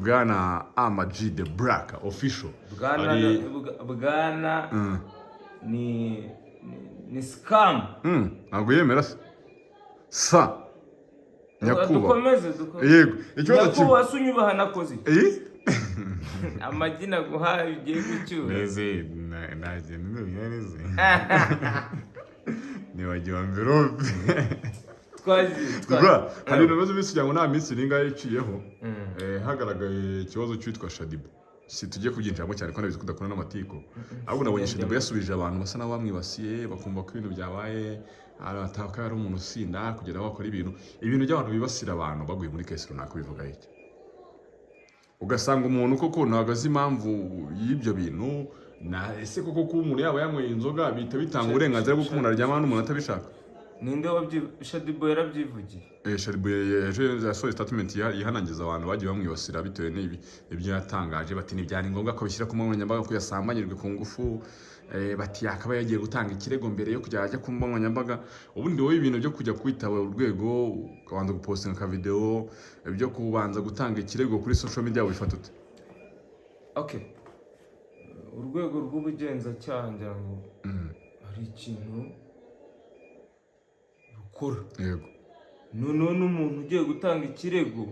Bwana Ama-G the Black official. Bwana ni scam. Ntabwo yemera sa Nyakuba. Dukomeze. Yego. Nyakuba sunyubaha nakoze. Amagina guhaye ugiye gucyura. Neze naje neze. Ni wagiye amverope. Twazi. Hari ibibazo bisi ngo nta minsi ringaye iciyeho. Hagaragaye ikibazo cyitwa Shadibu. Si tujye kubyinjiramo cyane ko nabizi kudakora n'amatiko. Ahubwo nabonye Shadibu yasubije abantu basa naho bamwibasiye bakumva ko ibintu byabaye arataka ari umuntu usinda kugera bakora ibintu by'abantu bibasira abantu baguye muri kesi runaka bivuga iki. Ugasanga umuntu koko nagaze impamvu y'ibyo bintu na ese koko ko umuntu yaba yanyweye inzoga bita bitanga uburenganzira bwo kumuntu aryama n'umuntu atabishaka. Ninde Shadibu yarabyivugiye? Shadibu yasohoye statement yihanangiza abantu bagiye bamwibasira bitewe n'ibyo yatangaje bati ntibyari ngombwa ko bishyira ku nkoranyambaga ko yasambanyirwe ku ngufu. Bati yakaba yagiye gutanga ikirego mbere yo kujya ajya ku nkoranyambaga. Ubundi wowe ibintu byo kujya kwitaba urwego ukabanza gupostinga ka video byo kubanza gutanga ikirego kuri social media wifata ute? Okay. Urwego rw'ubugenzacyaha ngira ngo ari ikintu rukora. Yego. Noneho n'umuntu ugiye gutanga ikirego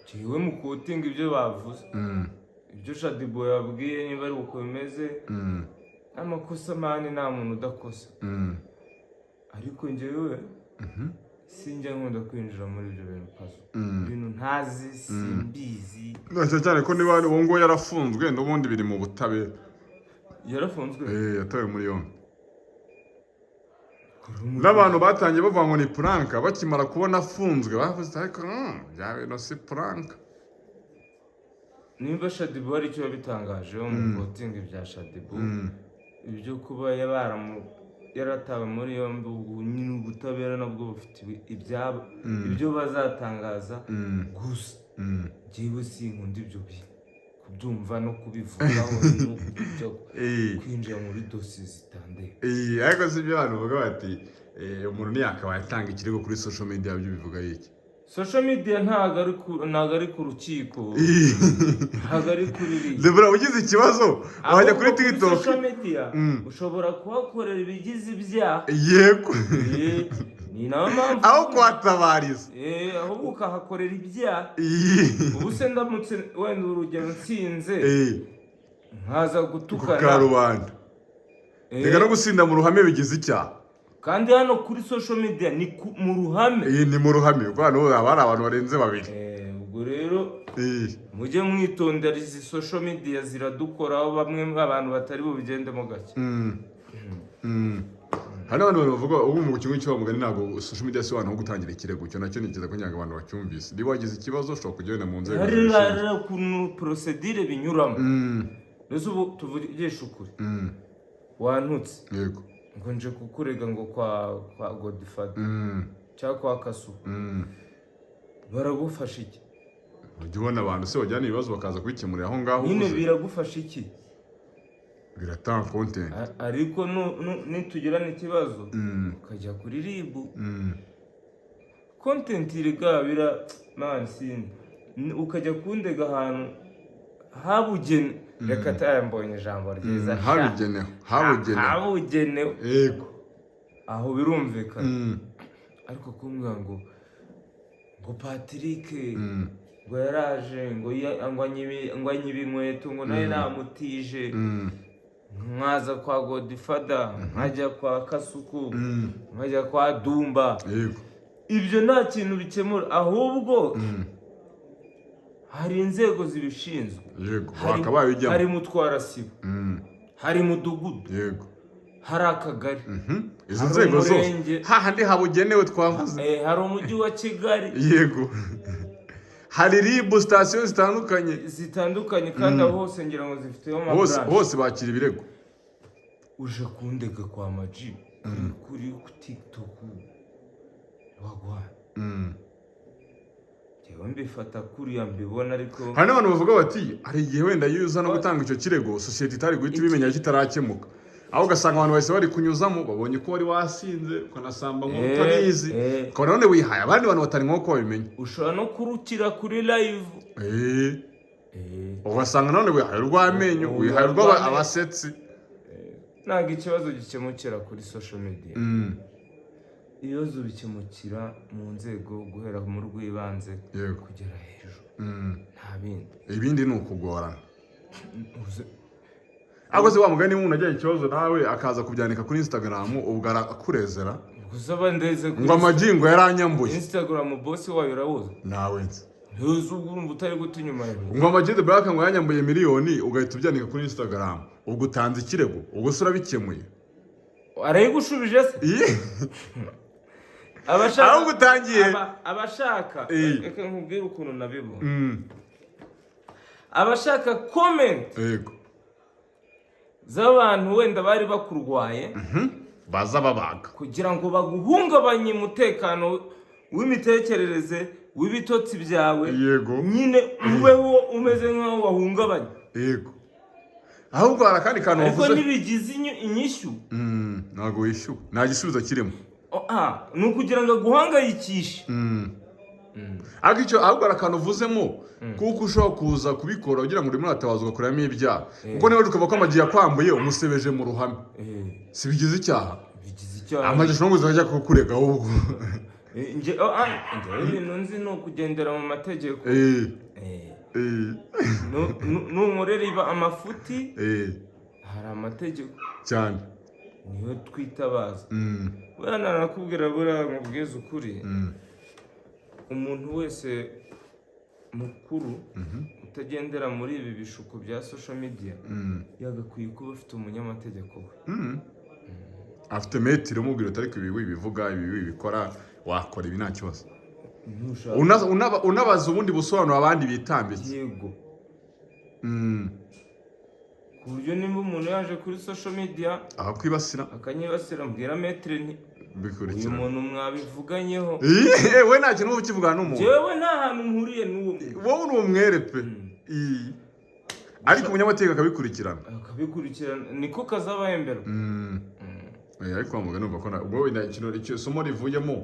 kiwe mu kotinga ibyo bavuze. Ibyo Shadibu yabwiye niba ari uko bimeze amakosa mani nta muntu udakosa. Ariko njyewe sinjya nkunda kwinjira muri ibyo bintu paso. Ibintu ntazi simbizi. Nacyo cyane ko niba uwo ngo yarafunzwe n'ubundi biri mu butabera. Yarafunzwe? Yatawe muri yombi. N'abantu batangiye bavuga ngo ni prank bakimara kubona afunzwe bavuze ariko yawe no si prank. Nimba Shadibu ari cyo yabitangaje mu voting bya Shadibu ibyo kuba yaratawe muri yombi nyine ubutabera nabwo bufite ibyo bazatangaza gusa giye sinkunda ibyo kubyumva no kubivugaho no kubyo kwinjira muri dosiye zitandukanye. Ariko si byo abantu bavuga bati umuntu ntiyakaba yatanga ikirego kuri social media byo bivuga iki? Social media ntago ari ku rukiko. Ntago ari kuri iri. Debra ugize ikibazo wajya kuri TikTok. Social media ushobora kuhakorera ibigize ibyaha. Yego. Ni nayo mpamvu aho kwatabariza. Aho ukahakorera ibyaha. Ubu se ndamutse wenda urugero nsinze. Nkaza gutukana. Karubanda. Tega no gusinda mu ruhame bigize icyaha. Kandi hano kuri social media ni mu ruhame. Ni mu ruhame kuko hano abari abantu barenze babiri. Ubwo rero mujye mwitondera izi social media ziradukoraho bamwe abantu batari bubigendemo gake. Hano abantu bavuga ubu mu kimwe cyo bamugani ntago social media si abantu ho gutangira ikirego cyo nacyo nigeze ko nyanga abantu bacyumvise. Niba wagize ikibazo ushobora kugenda mu nzego. Hari kuntu procedure binyuramo. Nese ubu tuvugisha ukuri. Wantutse. Yego. Ngo nje kukurega ngo kwa Godfather cyangwa kwa Kasu baragufasha iki? Ujye ubona abantu se bajyana ibibazo bakaza kubikemurira aho ngaho. Nyine biragufasha iki? Biratanga content. Ariko nitugirana ikibazo ukajya kuri RIB content iriga man sin ukajya kundega ahantu habugene. Reka tayambonye ijambo ryiza. Habugenewe. Yego. Aho birumvikana. Ariko kumbwa ngo Patrick ngo yaraje ngo anyibi inkweto ngo nawe namutije. Mwaza kwa Godfather, nkajya kwa Kasuku, nkajya kwa Dumba. Yego. Ibyo nta kintu bikemura ahubwo hari inzego zibishinzwe. Yego. Wakabaye ujyamo. Hari mutwara sibo. Hari mudugudu. Yego. Hari akagari. Izo nzego zose hahandi habugenewe twavuze. Hari umujyi wa Kigali. Yego. Hari RIB station zitandukanye kandi aho hose ngira ngo zifiteho amabranch. Hose bakira ibirego. Uje kundega kwa Ama-G kuri TikTok wagwa. Yewe mbifata kuri mbibona ariko hano abantu bavuga bati ari igihe wenda yuza no gutanga icyo kirego society itari guhita ibimenya kitarakemuka. aho ugasanga abantu bahise bari kunyuzamo babonye ko wari wasinze ukanasamba nk'utabizi ukabona none wihaye abandi bantu batari nk'uko babimenya ushobora no kurukira kuri live ugasanga none wihaye urw'amenyo wihaye urw'abasetsi ntabwo ikibazo gikemukira kuri social media ibibazo bikemukira mu nzego guhera mu rw'ibanze kugera hejuru nta ibindi ni ukugorana ahubwo se wa mugani umuntu agira ikibazo nawe akaza kubyandika kuri Instagram ubwo arakurezera ngo amagingo yaranyambuye Instagram boss wayo urabuze nawe nzi urumva utari guta inyuma ngo Amagide Black ngo yanyambuye miliyoni ugahita ubyandika kuri Instagram ubwo utanze ikirego ubwo se urabikemuye arayigushubije se ahubwo utangiye abashaka reka nkubwire ukuntu nabibona abashaka comment z'abantu wenda bari bakurwaye baza babaga kugira ngo baguhungabanye umutekano w'imitekerereze w'ibitotsi byawe nyine ubeho umeze nk'aho wahungabanye ahubwo hari akandi kantu wavuze ariko ntibigize inyishyu ntabwo wishyuwe nta gisubizo kirimo ni ukugira ngo aguhangayikishe ahubwo hari akantu uvuzemo kuko ushobora kuza kubikora ugira ngo urimo uratabaza ugakuramo ibyaha kuko niba ukava ko Amagi yakwambuye umusebeje mu ruhame si bigize icyaha Amagi ashobora kuza ajya kukurega ahubwo ibintu nzi ni ukugendera mu mategeko numurera amafuti hari amategeko cyane niyo twitabaza buriya narakubwira buriya mubwiza ukuri umuntu wese mukuru utagendera muri ibi bishuko bya social media yagakwiye kuba afite umunyamategeko we afite metero umubwira utari ku ibi bivuga ibi bikora wakora ibi nta kibazo unabaza ubundi busobanuro abandi bitambitse yego ku buryo nimba umuntu yaje kuri social media akanyibasira mbwira metero nti uyu muntu mwabivuganyeho we nta kintu ukivugana n'umuntu jewe nta hantu mpuriye n'uwo wowe uri umwere pe ariko umunyamategeko akabikurikirana niko kazabahembera ariko mugana numva ko ubwo wenda isomo rivuyemo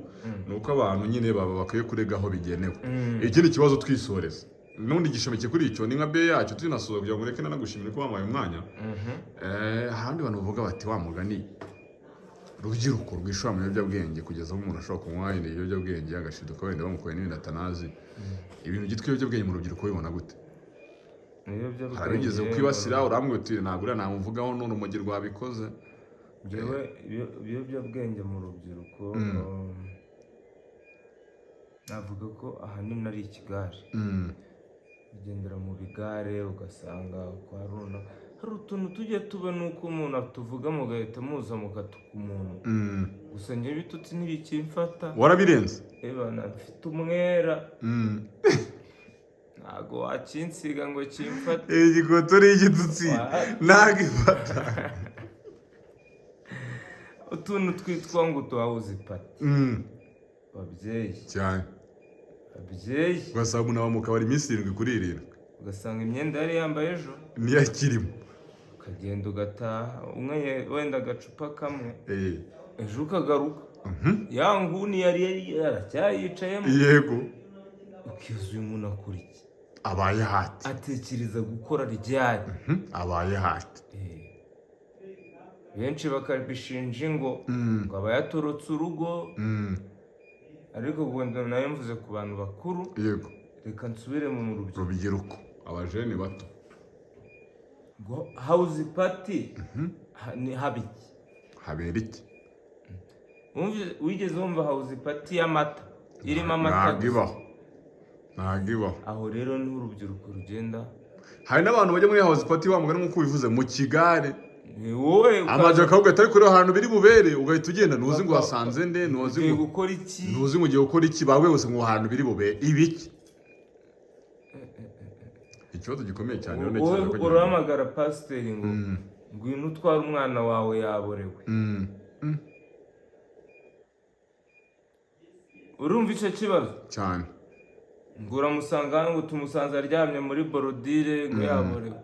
ni uko abantu nyine baba bakwiye kurega aho bigenewe ikindi kibazo twisoreza n'undi gishomeke kuri icyo ni nka be yacu tunasoza kugira ngo reke nanagushimire ko wampaye umwanya ahandi bantu bavuga bati wa mugani urubyiruko rwishora mu biyobyabwenge kugeza aho umuntu ashobora kunywa ibiyobyabwenge agashiduka wenda bamukoye n'ibindi atanazi ibintu byitwa ibiyobyabwenge mu rubyiruko bibona gute hari abigeze kwibasira urambwira uti ntabwo uriya namuvugaho none umugi rwabikoze ibiyobyabwenge mu rubyiruko navuga ko ahanini ari ikigare ugendera mu bigare ugasanga kwa runa hari utuntu tujya tuba nuko umuntu atuvuga mugahita muza mugatuka umuntu gusa njye bitutsi ntibikimfata warabirenze mfite umwera ntago wakinsiga ngo kimfate igikoto ni igitutsi ntago ifata utuntu twitwa ngo tuwawuzi pati babyeyi cyane babyeyi ugasanga umuntu aba mu kabari iminsi 7 kuri 7 ugasanga imyenda yari yambaye ejo niyo akirimo ukagenda ugataha umwe wenda agacupa kamwe ejo ukagaruka ya nguni yari yaracyayicayemo yego ukiza uyu muntu akora iki abaye hati atekereza gukora ryari abaye hati benshi bakabishinja ngo aba yatorotse urugo ariko gwenda nayo mvuze ku bantu bakuru yego reka nsubire mu rubyiruko abajene bato ngo house party ni habiki habera iki wigeze wumva house party y'amata irimo amata ntagibaho aho rero ni urubyiruko rugenda hari n'abantu bajya muri house party bamugana nk'uko bivuze mu kigare wowe amaje akavuga atari kuri ahantu biri bubere ugahita ugenda ntuzi ngo wasanze nde ntuzi ngo gukora iki ntuzi ngo ugiye gukora iki bawe wese ngo ahantu biri bubere ibiki ikibazo gikomeye cyane rero ntekereza ko urahamagara pasiteri ngo ngwino utwara umwana wawe yaborewe urumva icyo kibazo cyane ngo uramusanga ngo tumusanze aryamye muri borodire ngo yaborewe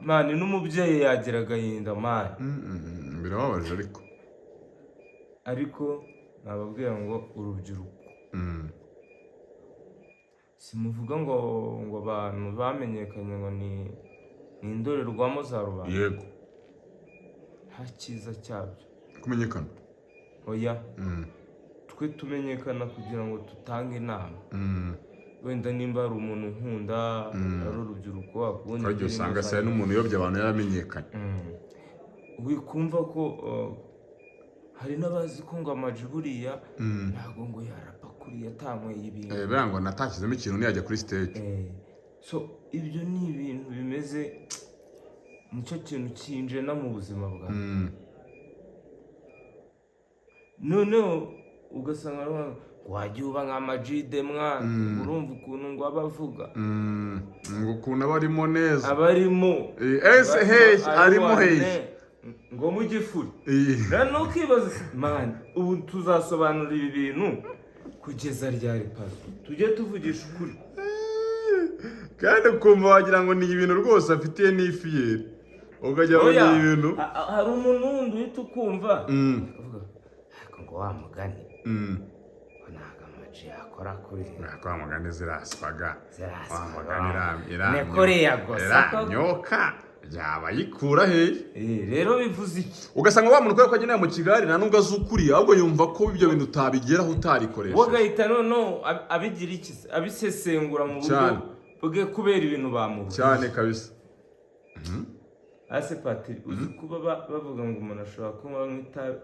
mani n'umubyeyi yagira agahinda mani birababaje ariko nababwira ngo urubyiruko simuvuga ngo abantu bamenyekanye ngo ni indorerwamo za rubanda. Yego. Nta cyiza cyabyo kumenyekana. Oya. Twe tumenyekana kugira ngo tutange inama. Wenda nimba ari umuntu nkunda ari urubyiruko wakubona kandi usanga se n'umuntu uyobya abantu yaramenyekanye. Wikumva ko hari n'abazi ko ngo amajiburiya ntago ngo yarapa kuri yatanyweye ibintu. Ngo natakizemo ikintu niyajya kuri stage. So ibyo ni ibintu bimeze nicyo kintu kinjena mu buzima bwawe. Noneho ugasanga wajya uba nka Majide mwana urumva ukuntu ngo abavuga ngo ukuntu abarimo neza abarimo arimo hehe ngo mu gifuri rero ukibaza man ubu tuzasobanura ibi bintu kugeza ryari pazo tujye tuvugisha ukuri kandi ukumva wagira ngo ni ibintu rwose afitiye n'ifiyeri ukajya wongera ibintu hari umuntu wundi uhita ukumva ngo wa mugani ntago amaji yakora kuri wa mugani ziraswaga wa mugani nekoriya gusa nyoka yaba yikura he rero bivuze iki ugasanga wa muntu ko ageneye mu Kigali nta nubwo azukuriye ahubwo yumva ko ibyo bintu utabigeraho utarikoresha wagahita no abigira iki abisesengura mu buryo bwe kubera ibintu bamubuze cyane kabisa. Ase Patiri uzi kuba bavuga ngo umuntu ashobora kuba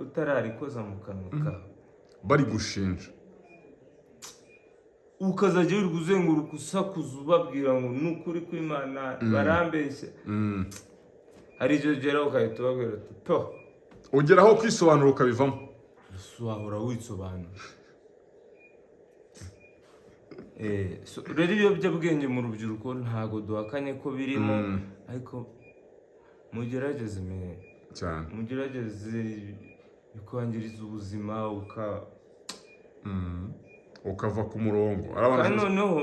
utararikoza mu kanwa kawe bari gushinja ukazajya uri kuzenguruka usakuza ubabwira ngo nukuri kw'Imana barambeshye hari ibyo gera ukahita ubabwira uti to ugeraho kwisobanura ukabivamo wahora wisobanura. Rero ibiyobyabwenge mu rubyiruko ntago duhakanye ko birimo ariko mugerageze cyane mugerageze bikwangiriza ubuzima ukava ku murongo kandi noneho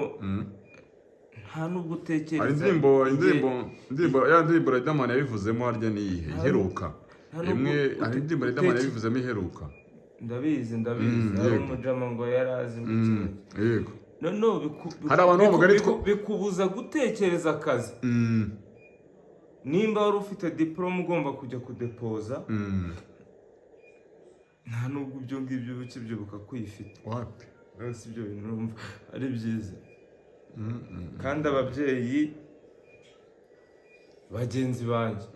nta nubwo utekereza hari indirimbo Riderman yabivuzemo harya niyihe iheruka imwe hari indirimbo Riderman yabivuzemo iheruka ndabizi hari umujama ngo yarazi yego noneho hari abantu b'umugari bikubuza gutekereza akazi. Nimba wari ufite diplome ugomba kujya kudepoza nta nubwo ibyo ngibyo bikibyibuka kwifite wapi si ibyo bintu numva ari byiza. Kandi ababyeyi bagenzi banjye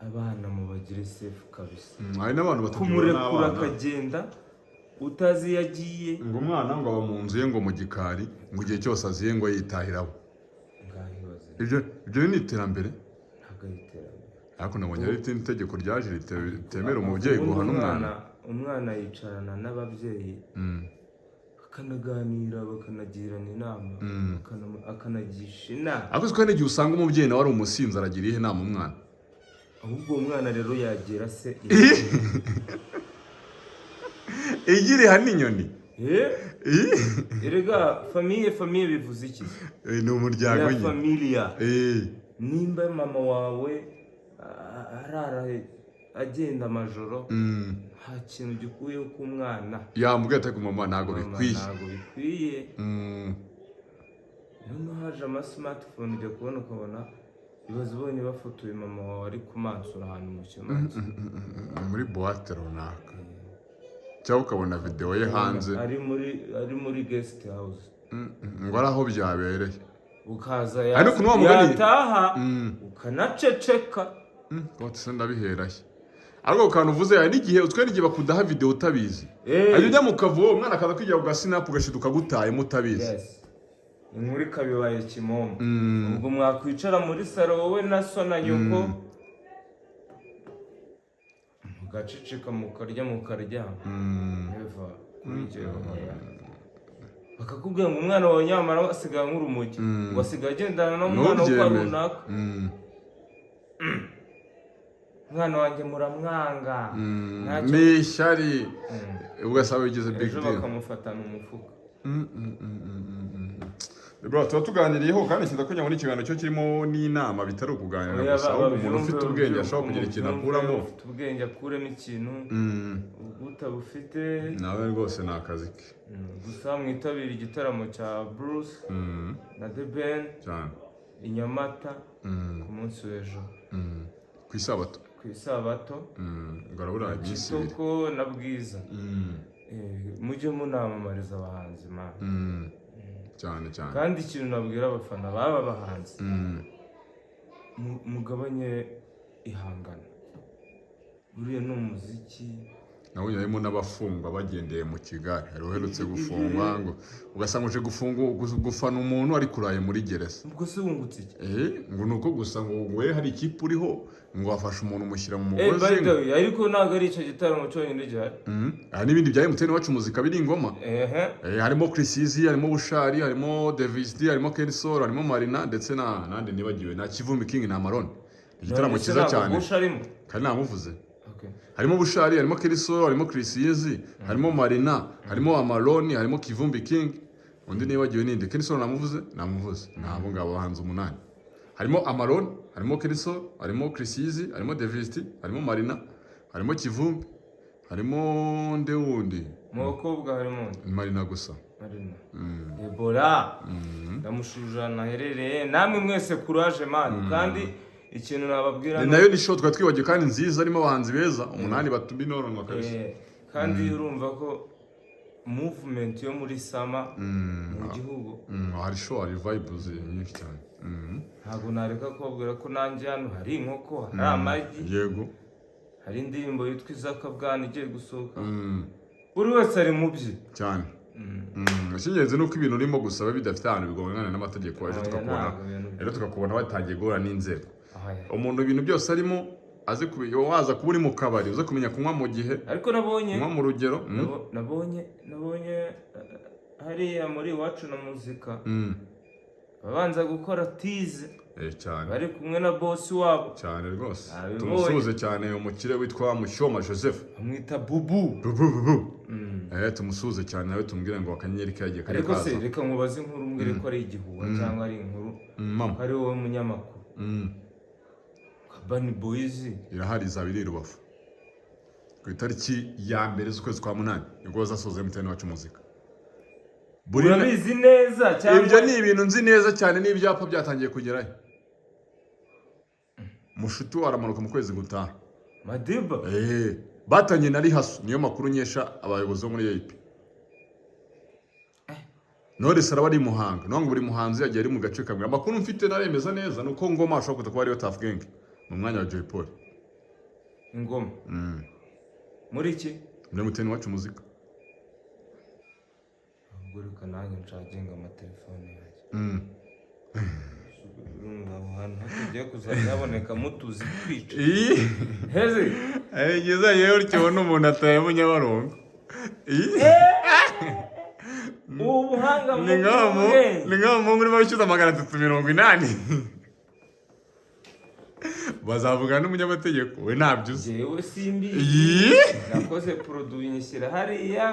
abana mubagire safe kabisa hari n'abantu kumurekura akagenda utazi yagiye ngo umwana ngo aba mu nzu ye ngo mu gikari ngo igihe cyose aziye ngo yitahiraho ibyo ni iterambere ntabwo ari iterambere ariko nabonye ari itegeko ryaje ritemera umubyeyi guhana umwana yicarana n'ababyeyi bakanaganira bakanagirana inama akanagisha inama ariko siko n'igihe usanga umubyeyi nawe ari umusinzi aragira ihe inama umwana ahubwo uwo mwana rero yagira se igira ihana inyoni erega famiye bivuze iki ni umuryango nyine familia nimba mama wawe arara agenda amajoro nta kintu gikuyeho ku mwana yambwiye ati mama ntabwo bikwiye noneho haje ama smartphone ujya kubona ukabona ibibazo ubonye bafotoye mama wawe ari kumansura ahantu mu kimanza muri boîte runaka cyangwa ukabona video ye hanze ari muri guest house ngo ari aho byabereye ukaza yataha ukanaceceka se ndabiheraye ariko ukantu uvuze hari n'igihe utwe n'igihe bakudaha video utabizi ajya ujya mu kavuyo umwana akaza kwigira ku gasinapu ugashiduka gutaye mutabizi inkuru ikabibaye kimomo ubwo mwakwicara muri salo wowe na so na nyoko mugaceceka mukaryama neva bakakubwira ngo umwana wawe nyamara asigaye nk'urumogi ngo asigaye agendana n'umwana wo kwa runaka umwana wanjye muramwanga ni ishyari ugasaba bigize big deal bakamufata mu mufuka Bro, tuba tuganiriyeho kandi sinza ko nyabona ikiganiro cyo kirimo n'inama bitari ukuganira Oya, gusa, ahubwo umuntu babyumve, ufite ubwenge ashobora kugira ikintu akuramo. ufite ubwenge akuremo ikintu utabufite nawe rwose ni akazi ke. gusa mwitabira igitaramo cya Bruce na The Ben cyane i Nyamata ku munsi w'ejo ku isabato. ku isabato ngarabura iminsi Kitoko na Bwiza. Mujye munamamariza abahanzi man. cyane kandi ikintu nabwira abafana baba bahanzi mugabanye ihangana, buriya ni umuziki. nawe harimo n'abafungwa bagendeye mu Kigali, hari uherutse gufungwa ngo ugasanga uje gufana umuntu ari kuraye muri gereza. ubwo se wungutse iki? ngo nuko gusa ngo we hari ikipe uriho ngo wafashe umuntu umushyira mu by mugozi. the way, ariko ntabwo ari icyo gitaramo cyonyine gihari. hari n'ibindi bya MTN Iwacu Muzika biri ingoma. harimo Chrisizi, harimo Bushari, harimo Davis D, harimo Kensol, harimo Marina ndetse nandi nibagiwe na Kivumbi King na Maron. Igitaramo cyiza cyane kandi namuvuze. harimo Bushari, harimo Kensol, harimo Chrisizi, harimo Marina, harimo Amaroni, harimo Kivumbi King. undi nibagiwe ninde? Kensol namuvuze nabo ngabo bahanze 8. harimo Amaroni, harimo Kensol, harimo Chrisizi, harimo Davis D, harimo Marina, harimo Kivumbi, harimo ndewundi mu bakobwa harimo Marina gusa. Marina Ebola ndamushujana herereye. namwe mwese courage man. kandi ikintu nababwira nayo ni show twari twibagiwe kandi nziza, harimo abahanzi beza 8 batumbi noronwa kabisa. kandi urumva ko movement yo muri sama mu gihugu hari show, hari vibes nyinshi cyane. ntabwo nareka kubabwira ko nanjye hano hari inkoko, hari amagi, yego, hari indirimbo yitwa Izaka Bwana igiye gusohoka. buri wese ari mu bye cyane. icy'ingenzi ni uko ibintu urimo gusaba bidafite ahantu bigongana n'amategeko. rero tukakubona watangiye guhura n'inzego. umuntu ibintu byose arimo aze waza kuba uri mu kabari uze kumenya kunywa mu gihe, ariko nabonye kunywa mu rugero. nabonye hariya muri Iwacu na Muzika babanza gukora tize cyane, bari kumwe na boss wabo cyane rwose. tumusuhuze cyane umukire witwa Mushyoma Joseph, amwita Bubu. tumusuhuze cyane nawe tumubwire ngo akanyenyeri kagiye kari ariko kaza. se reka nkubaze inkuru mbwire ko ari igihuha cyangwa ari inkuru ari wowe munyamakuru. Urban Boys irahari izaba iri Rubavu ku itariki ya mbere z'ukwezi kwa 8 nibwo bazasoza MTN Iwacu Muzika. urabizi neza cyane ibyo ni ibintu nzi neza cyane, n'ibyapa byatangiye kugerayo. Mushuti aramanuka mu kwezi gutaha. Madiba batanye na Rihaso, niyo makuru nyesha abayobozi bo muri AP. Knowless araba ari Muhanga, none buri muhanzi yagiye ari mu gace kamwe. Amakuru mfite naremeza neza nuko Ngoma ashobora kuba ariyo Tough Gang mu mwanya wa Joy Paul. Ingoma muri iki muri MTN Iwacu Muzika. guruka nanjye ncaginga amatelefone yanjye. ahantu hagiye kuzaboneka mutuzi kwica heze igeza yewe urikibona umuntu ataye mu Nyabarongo. ubuhanga mu ni ngaho mu urimo wishyuza 380. bazavuga n'umunyamategeko we ntabyo uzi. jewe simbi nakoze produit nyishyira hariya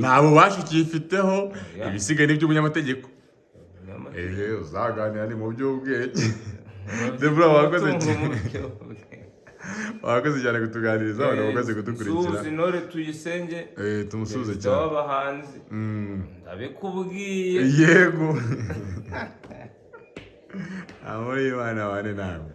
nabo bashikifiteho ibisigaye n'iby'umunyamategeko. uzaganira ni mu by'ubwenge. Debra wakoze cyane kutuganiriza, abantu bakaze kudukurikira. Suzi Nore Tuyisenge tumusuze cyane w'abahanzi ndabikubwiye. yego amuri bana bane nawe.